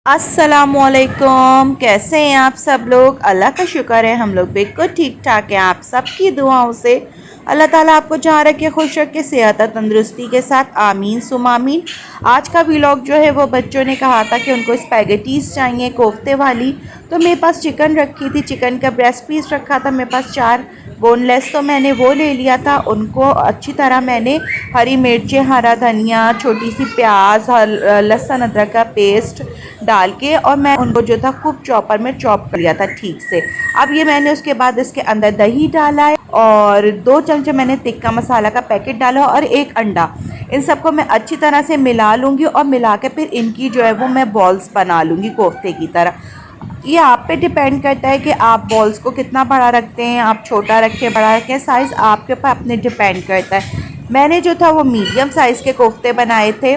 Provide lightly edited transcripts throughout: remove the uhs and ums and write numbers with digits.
अस्सलामुअलैकुम। कैसे हैं आप सब लोग? अल्लाह का शुक्र है हम लोग बिल्कुल ठीक ठाक हैं। आप सबकी दुआओं से अल्लाह ताला आपको जहाँ रखे खुश रखे, सेहत और तंदुरुस्ती के साथ, आमीन सुम आमीन। आज का व्लॉग जो है वो बच्चों ने कहा था कि उनको स्पैगेटीज़ चाहिए कोफ्ते वाली, तो मेरे पास चिकन रखी थी, चिकन का ब्रेस्ट पीस रखा था मेरे पास 4 बोनलेस, तो मैंने वो ले लिया था। उनको अच्छी तरह मैंने हरी मिर्चें, हरा धनिया, छोटी सी प्याज, लहसुन अदरक का पेस्ट डाल के और मैं उनको जो था खूब चॉपर में चॉप कर लिया था ठीक से। अब ये मैंने उसके बाद इसके अंदर दही डाला है और 2 चमचे मैंने तिक्का मसाला का पैकेट डाला और 1 अंडा। इन सबको मैं अच्छी तरह से मिला लूँगी और मिला के फिर इनकी जो है वो मैं बॉल्स बना लूँगी कोफ्ते की तरह। ये आप पे डिपेंड करता है कि आप बॉल्स को कितना बड़ा रखते हैं, आप छोटा रखें बड़ा रखें, साइज़ आपके ऊपर अपने डिपेंड करता है। मैंने जो था वो मीडियम साइज़ के कोफ्ते बनाए थे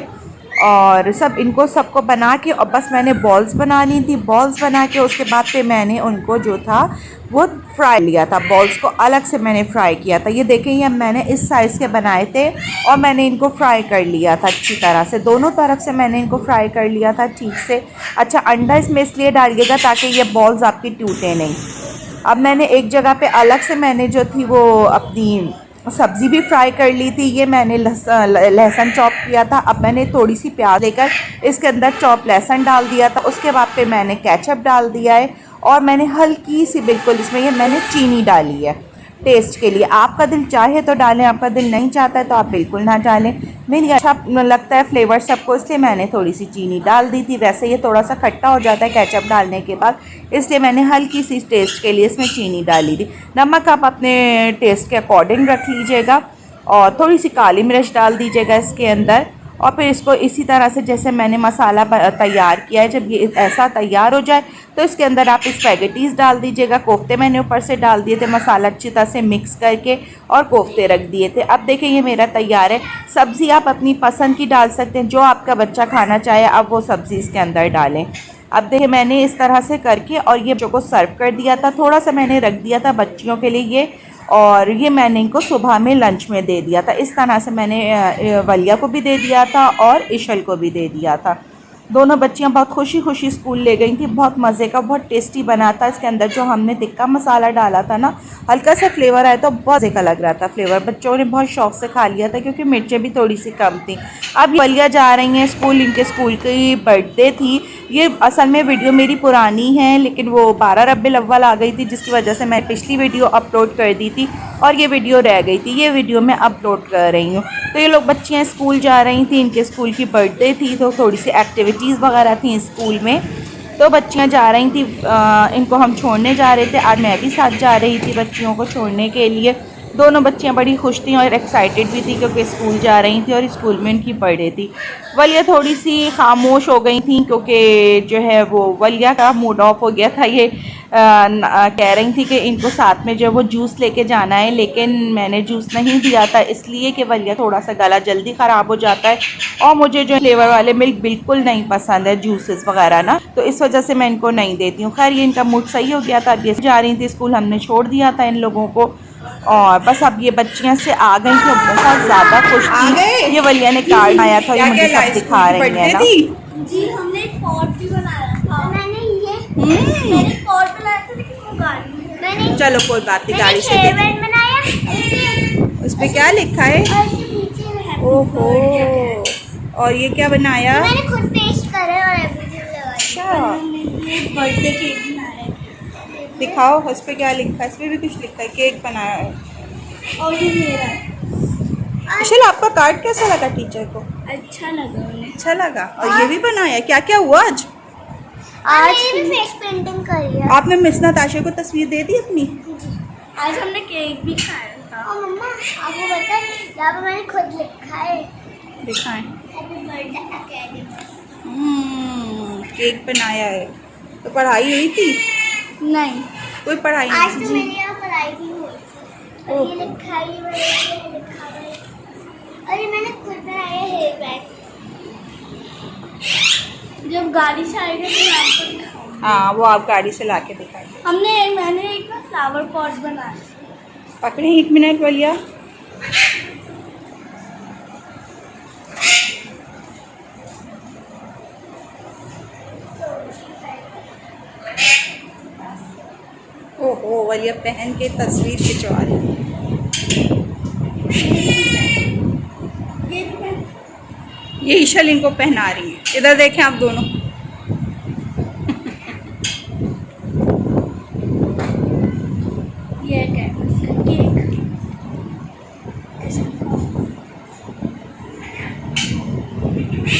और सब इनको सबको बना के और बस मैंने बॉल्स बना ली थी। बॉल्स बना के उसके बाद फिर मैंने उनको जो था वो फ्राई लिया था, बॉल्स को अलग से मैंने फ्राई किया था। ये देखें, ये मैंने इस साइज़ के बनाए थे और मैंने इनको फ्राई कर लिया था अच्छी तरह से, दोनों तरफ से मैंने इनको फ्राई कर लिया था ठीक से। अच्छा, अंडा इसमें इसलिए डालिएगा ताकि ये बॉल्स आपकी टूटे नहीं। अब मैंने एक जगह पे अलग से मैंने जो थी वो अपनी सब्ज़ी भी फ्राई कर ली थी। ये मैंने लहसुन चॉप किया था। अब मैंने थोड़ी सी प्याज लेकर इसके अंदर चॉप लहसुन डाल दिया था। उसके बाद पे मैंने केचप डाल दिया है और मैंने हल्की सी बिल्कुल इसमें ये मैंने चीनी डाली है टेस्ट के लिए। आपका दिल चाहे तो डालें, आपका दिल नहीं चाहता है तो आप बिल्कुल ना डालें। मेरी अच्छा लगता है फ्लेवर सबको, इसलिए मैंने थोड़ी सी चीनी डाल दी थी। वैसे ये थोड़ा सा खट्टा हो जाता है केचप डालने के बाद, इसलिए मैंने हल्की सी टेस्ट के लिए इसमें चीनी डाली थी। नमक आप अपने टेस्ट के अकॉर्डिंग रख लीजिएगा और थोड़ी सी काली मिर्च डाल दीजिएगा इसके अंदर। और फिर इसको इसी तरह से जैसे मैंने मसाला तैयार किया है, जब ये ऐसा तैयार हो जाए तो इसके अंदर आप स्पैगेटीज़ डाल दीजिएगा। कोफ्ते मैंने ऊपर से डाल दिए थे मसाला अच्छी तरह से मिक्स करके और कोफ्ते रख दिए थे। अब देखिए ये मेरा तैयार है। सब्ज़ी आप अपनी पसंद की डाल सकते हैं, जो आपका बच्चा खाना चाहे आप वो सब्ज़ी इसके अंदर डालें। अब देखिए मैंने इस तरह से करके और ये बच्चों को सर्व कर दिया था। थोड़ा सा मैंने रख दिया था बच्चियों के लिए ये, और ये मैंने इनको सुबह में लंच में दे दिया था। इस तरह से मैंने वलिया को भी दे दिया था और इशल को भी दे दिया था। दोनों बच्चियां बहुत खुशी खुशी स्कूल ले गई थी। बहुत मज़े का, बहुत टेस्टी बना था। इसके अंदर जो हमने तिक्का मसाला डाला था ना, हल्का सा फ्लेवर आया तो बहुत मज़े का लग रहा था फ्लेवर। बच्चों ने बहुत शौक से खा लिया था क्योंकि मिर्चें भी थोड़ी सी कम थी। अब वलिया जा रही हैं स्कूल, इनके स्कूल की बर्थडे थी। ये असल में वीडियो मेरी पुरानी है, लेकिन वो 12 रब्बिल अव्वल आ गई थी जिसकी वजह से मैं पिछली वीडियो अपलोड कर दी थी और ये वीडियो रह गई थी। ये वीडियो मैं अपलोड कर रही हूँ। तो ये लोग बच्चियाँ स्कूल जा रही थी, इनके स्कूल की बर्थडे थी तो थोड़ी सी एक्टिविटीज़ वगैरह थी स्कूल में, तो बच्चियाँ जा रही थी। इनको हम छोड़ने जा रहे थे। आज मैं भी साथ जा रही थी बच्चियों को छोड़ने के लिए। दोनों बच्चियां बड़ी खुश थी और एक्साइटेड भी थी क्योंकि स्कूल जा रही थी और स्कूल में इनकी बर्थडे थी। वलिया थोड़ी सी खामोश हो गई थी क्योंकि जो है वो वलिया का मूड ऑफ हो गया था। ये कह रही थी कि इनको साथ में जो है वो जूस लेके जाना है, लेकिन मैंने जूस नहीं दिया था इसलिए कि वलिया थोड़ा सा गला जल्दी ख़राब हो जाता है और मुझे जो फ्लेवर वाले मिल्क बिल्कुल नहीं पसंद है, जूसेस वगैरह ना, तो इस वजह से मैं इनको नहीं देती हूँ। खैर ये इनका मूड सही हो गया था। अब ये जा रही थी स्कूल, हमने छोड़ दिया था इन लोगों को और बस अब ये बच्चियां से आ गई थी, बहुत ज़्यादा खुश थी। ये वलिया ने कार्ड आया था, ये मुझे सब दिखा रही है ना। जी हमने एक पॉट भी बनाया था। मैंने पॉट बनाया था लेकिन वो गाड़ी चलो कोई बात नहीं, गाड़ी से बनाया। उस पे क्या लिखा है? ओहो, और ये क्या बनाया? मैंने खुद पेस्ट करा और एवरीथिंग लगाया। अच्छा, ये बर्थडे केक बनाया है। दिखाओ उस पे क्या लिखा है। इस पे भी कुछ लिखा है, केक बनाया है। और ये मेरा है। चलो, आपका कार्ड कैसा लगा टीचर को? अच्छा लगा उन्हें। अच्छा लगा। और ये भी बनाया? क्या क्या हुआ आज? आज भी फेस पेंटिंग करी है। आपने मिस नताशा को तस्वीर दे दी अपनी? आज हमने केक भी खाया था। और मम्मा आपको पता है यहाँ पे मैंने खुद लिखा है, दिखाएं। Happy birthday academy. केक बनाया है। तो पढ़ाई हुई थी? नहीं, कोई पढ़ाई आज नहीं? तो मेरे यहाँ पढ़ाई भी हुई थी। और ये लिखा है, ये लिखा है और ये मैंने खुद बनाया है हेयर बैग। जब गाड़ी से आएगा तो मैं आपको दिखाऊंगी। हाँ, वो आप गाड़ी से लाके दिखाएंगे। मैंने एक ना फ्लावर पॉट बनाया। पकड़े 1 मिनट वलिया। वालिया पहन के तस्वीर खिंचवा रही है। ये ईशल इनको पहना रही है। इधर देखें आप दोनों। ये क्या है इसका केक?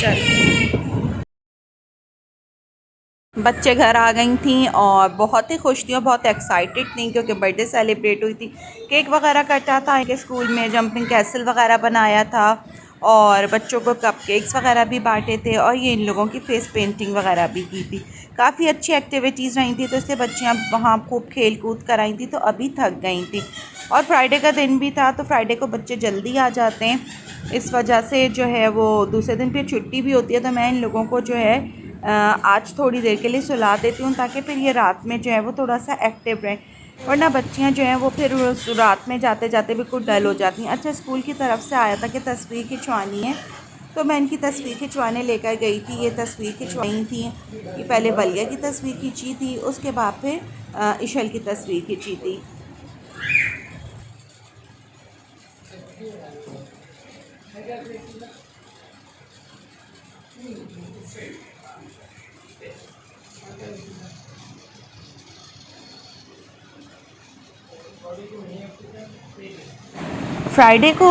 चल बच्चे घर आ गई थी और बहुत ही खुश थी और बहुत एक्साइटेड थी क्योंकि बर्थडे सेलिब्रेट हुई थी। केक वगैरह कटा था, इनके स्कूल में जंपिंग कैसल वगैरह बनाया था और बच्चों को कपकेक्स वगैरह भी बांटे थे और ये इन लोगों की फेस पेंटिंग वगैरह भी की थी। काफ़ी अच्छी एक्टिविटीज़ रही थी, तो इससे बच्चियाँ वहाँ खूब खेल कूद कराई थी, तो अभी थक गई थी। और फ्राइडे का दिन भी था, तो फ्राइडे को बच्चे जल्दी आ जाते हैं, इस वजह से जो है वो दूसरे दिन फिर छुट्टी भी होती है। तो मैं इन लोगों को जो है आज थोड़ी देर के लिए सुला देती हूँ ताकि फिर ये रात में जो है वो थोड़ा सा एक्टिव रहें, वरना बच्चियाँ जो हैं वो फिर रात में जाते जाते बिल्कुल डल हो जाती हैं। अच्छा, स्कूल की तरफ से आया था कि तस्वीर खिंचवानी है, तो मैं इनकी तस्वीर खिंचवाने लेकर गई थी। ये तस्वीर खिंचवाई थी, ये पहले बलिया की तस्वीर खींची थी, उसके बाद फिर इशल की तस्वीर खींची थी। फ्राइडे को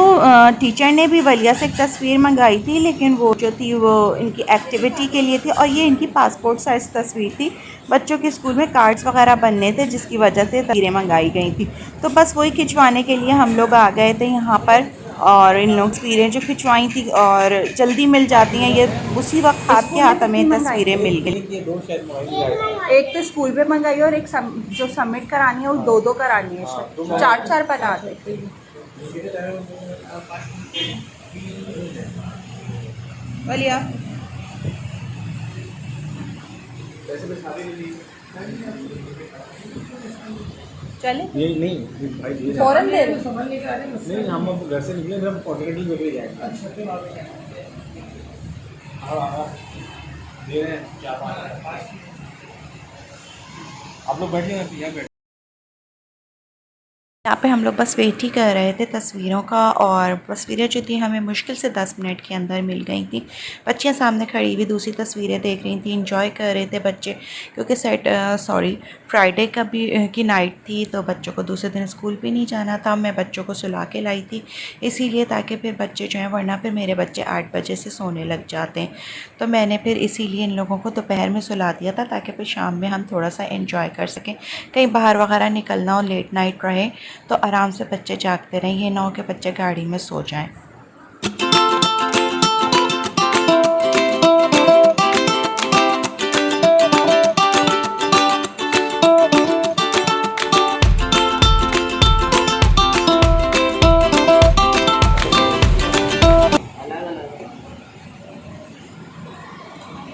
टीचर ने भी वलिया से एक तस्वीर मंगाई थी, लेकिन वो जो थी वो इनकी एक्टिविटी के लिए थी और ये इनकी पासपोर्ट साइज़ तस्वीर थी। बच्चों के स्कूल में कार्ड्स वगैरह बनने थे, जिसकी वजह से तस्वीरें मंगाई गई थी, तो बस वही खिंचवाने के लिए हम लोग आ गए थे यहाँ पर। और इन लोग तस्वीरें जो खिंचवाई थी और जल्दी मिल जाती हैं, ये उसी वक्त हाथ के हाथ हमें तस्वीरें मिल गई। एक तो स्कूल पे मंगाई और एक जो सबमिट करानी है वो दो करानी है, चार बना देते हैं। बलिया चले नहीं भाई फौरन दे नहीं, हम अब घर से निकले हम कॉन्टिनेंटल लेके जाएंगे। दे रहे हैं क्या आप लोग बैठ लेंगे। यहाँ पे हम लोग बस वेट ही कर रहे थे तस्वीरों का, और तस्वीरें जो थी हमें मुश्किल से 10 मिनट के अंदर मिल गई थी। बच्चियाँ सामने खड़ी हुई दूसरी तस्वीरें देख रही थी, इंजॉय कर रहे थे बच्चे, क्योंकि फ्राइडे का भी की नाइट थी, तो बच्चों को दूसरे दिन स्कूल भी नहीं जाना था। मैं बच्चों को सुला के लाई थी इसीलिए, ताकि फिर बच्चे जो हैं, वरना फिर मेरे बच्चे 8 बजे से सोने लग जाते हैं, तो मैंने फिर इसीलिए इन लोगों को दोपहर में सुला दिया था ताकि फिर शाम में हम थोड़ा सा एंजॉय कर सकें। कहीं बाहर वगैरह निकलना हो, लेट नाइट रहे, तो आराम से बच्चे जागते रहें, ये ना हो कि बच्चे गाड़ी में सो जाएं।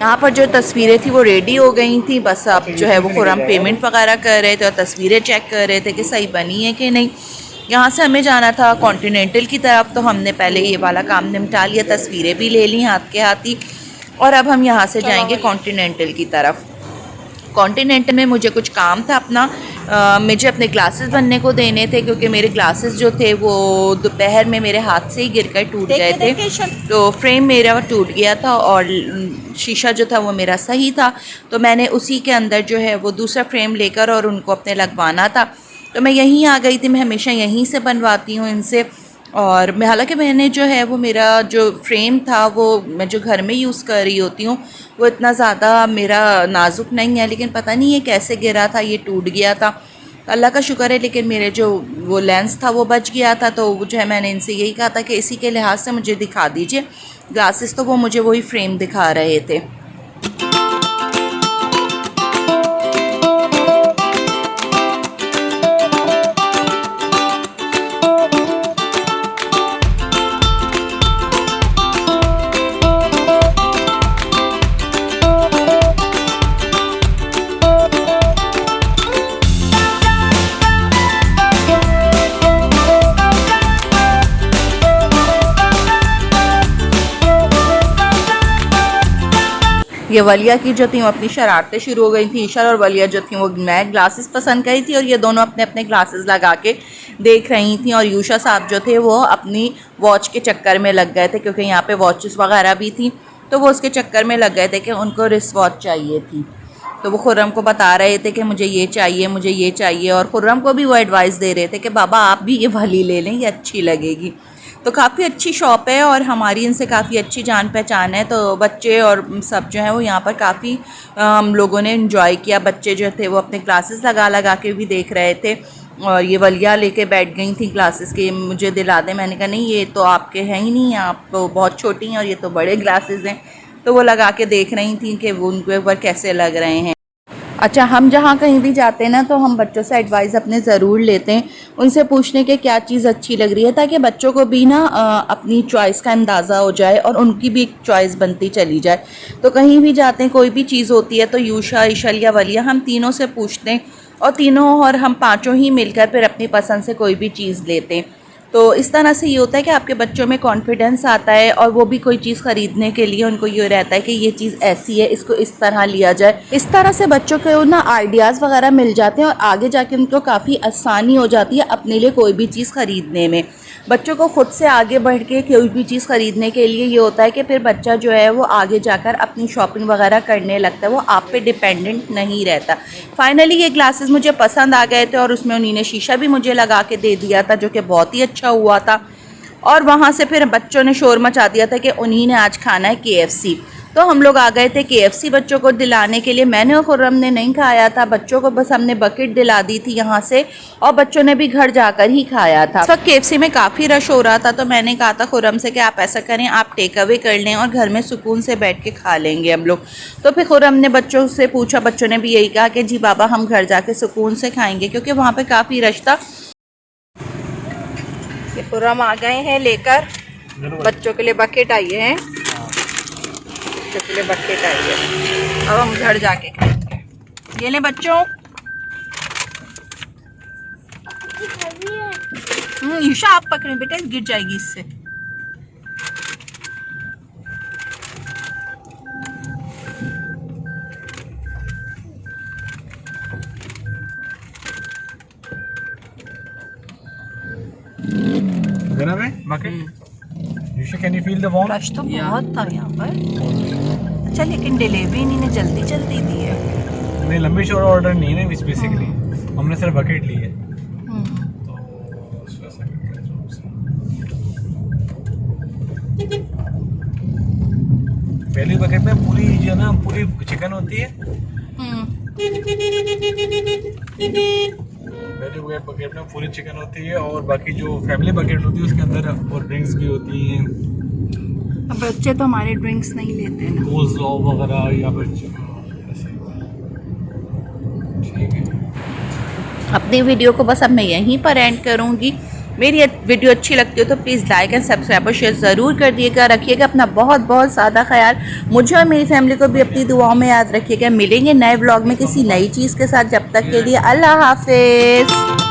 यहाँ पर जो तस्वीरें थी वो रेडी हो गई थी, बस अब जो है वो ख़ुराम पेमेंट वगैरह कर रहे थे और तस्वीरें चेक कर रहे थे कि सही बनी है कि नहीं। यहाँ से हमें जाना था कॉन्टिनेंटल की तरफ, तो हमने पहले ये वाला काम निपटा लिया, तस्वीरें भी ले ली हाथ के हाथ ही, और अब हम यहाँ से जाएंगे कॉन्टिनेंटल की तरफ। कॉन्टिनेंटल में मुझे कुछ काम था अपना, मुझे अपने ग्लासेस बनने को देने थे, क्योंकि मेरे ग्लासेस जो थे वो दोपहर में मेरे हाथ से ही गिरकर टूट गए थे, तो फ्रेम मेरा टूट गया था और शीशा जो था वो मेरा सही था, तो मैंने उसी के अंदर जो है वो दूसरा फ्रेम लेकर और उनको अपने लगवाना था। तो मैं यहीं आ गई थी, मैं हमेशा यहीं से बनवाती हूँ इनसे। और हालांकि मैंने जो है वो मेरा जो फ्रेम था वो मैं जो घर में यूज़ कर रही होती हूँ वो इतना ज़्यादा मेरा नाजुक नहीं है, लेकिन पता नहीं ये कैसे गिरा था, ये टूट गया था। अल्लाह का शुक्र है, लेकिन मेरे जो वो लेंस था वो बच गया था, तो जो है मैंने इनसे यही कहा था कि इसी के लिहाज से मुझे दिखा दीजिए ग्लासेस, तो वो मुझे वही फ्रेम दिखा रहे थे। ये वलिया की जो थी वो अपनी शरारतें शुरू हो गई थी। ईशा और वलिया जो थी वो मैं ग्लासेस पसंद करी थी और ये दोनों अपने अपने ग्लासेस लगा के देख रही थी। और यूशा साहब जो थे वो अपनी वॉच के चक्कर में लग गए थे, क्योंकि यहाँ पे वॉचेस वगैरह भी थी, तो वो उसके चक्कर में लग गए थे कि उनको रिस्ट वॉच चाहिए थी। तो वो खुर्रम को बता रहे थे कि मुझे ये चाहिए, मुझे ये चाहिए, और खुर्रम को भी वो एडवाइस दे रहे थे कि बाबा आप भी ये वाली ले लें, ये अच्छी लगेगी। तो काफ़ी अच्छी शॉप है और हमारी इनसे काफ़ी अच्छी जान पहचान है। तो बच्चे और सब जो हैं वो यहाँ पर काफ़ी हम लोगों ने इन्जॉय किया। बच्चे जो थे वो अपने क्लासेस लगा लगा के भी देख रहे थे, और ये वलिया लेके बैठ गई थी क्लासेस के, मुझे दिला दें। मैंने कहा नहीं, ये तो आपके हैं ही नहीं, आप तो बहुत छोटी हैं और ये तो बड़े ग्लासेस हैं। तो वो लगा के देख रही थी कि वो उनको एक बार कैसे लग रहे हैं। अच्छा, हम जहाँ कहीं भी जाते हैं ना तो हम बच्चों से एडवाइस अपने ज़रूर लेते हैं, उनसे पूछने के क्या चीज़ अच्छी लग रही है, ताकि बच्चों को भी ना अपनी चॉइस का अंदाज़ा हो जाए और उनकी भी एक चॉइस बनती चली जाए। तो कहीं भी जाते हैं, कोई भी चीज़ होती है तो यूशा, ईशल या वलिया, हम तीनों से पूछते हैं और तीनों और हम पाँचों ही मिलकर फिर अपनी पसंद से कोई भी चीज़ लेते हैं। तो इस तरह से ये होता है कि आपके बच्चों में कॉन्फिडेंस आता है और वो भी कोई चीज़ ख़रीदने के लिए उनको ये रहता है कि ये चीज़ ऐसी है, इसको इस तरह लिया जाए। इस तरह से बच्चों को ना आइडियाज़ वगैरह मिल जाते हैं और आगे जाके उनको काफ़ी आसानी हो जाती है अपने लिए कोई भी चीज़ ख़रीदने में। बच्चों को खुद से आगे बढ़ के कोई भी चीज़ ख़रीदने के लिए ये होता है कि फिर बच्चा जो है वो आगे जाकर अपनी शॉपिंग वगैरह करने लगता है, वो आप पे डिपेंडेंट नहीं रहता। फाइनली ये ग्लासेस मुझे पसंद आ गए थे और उसमें उन्होंने शीशा भी मुझे लगा के दे दिया था, जो कि बहुत ही अच्छा हुआ था। और वहाँ से फिर बच्चों ने शोर मचा दिया था कि उन्हीं ने आज खाना है KFC। तो हम लोग आ गए थे KFC बच्चों को दिलाने के लिए। मैंने और खुर्रम ने नहीं खाया था, बच्चों को बस हमने बकेट दिला दी थी यहाँ से, और बच्चों ने भी घर जाकर ही खाया था। इस वक्त KFC में काफ़ी रश हो रहा था, तो मैंने कहा था खुर्रम से कि आप ऐसा करें, आप टेक अवे कर लें और घर में सुकून से बैठ के खा लेंगे हम लोग। तो फिर खुर्रम ने बच्चों से पूछा, बच्चों ने भी यही कहा कि जी बाबा हम घर जाके सुकून से खाएँगे, क्योंकि वहाँ पर काफ़ी रश था। खुर्रम आ गए हैं लेकर, बच्चों के लिए बकेट आई है, बच्चों के लिए बकेट आई है। अब हम घर जाके खाएंगे। ये ले बच्चों। ईशा आप पकड़े बेटा, गिर जाएगी इससे। Can you feel the warmth? Rush तो बहुत था यहाँ पर। अच्छा, लेकिन डिलीवरी इन्होंने जल्दी जल्दी दी है। नहीं, लंबी शोर ऑर्डर नहीं है ना, बेसिकली हमने सिर्फ बकेट ली है। पहली बकेट में पूरी जो ना पूरी चिकन होती है। पहली बकेट में पूरी चिकन होती है और बाकी जो फैमिली बकेट होती है उसके अंदर और ड्रिंक्स भी होती हैं। अब बच्चे तो हमारे ड्रिंक्स नहीं लेते ना, कोल्स्लॉ वगैरह या फिर ठीक है। अपनी वीडियो को बस अब मैं यहीं पर एंड करूँगी। मेरी वीडियो अच्छी लगती हो तो प्लीज़ लाइक एंड सब्सक्राइब और शेयर ज़रूर कर दिएगा। रखिएगा अपना बहुत बहुत ज़्यादा ख्याल, मुझे और मेरी फैमिली को भी अपनी दुआओं में याद रखिएगा। मिलेंगे नए व्लॉग में किसी नई चीज़ के साथ, जब तक के लिए अल्लाह हाफिज़।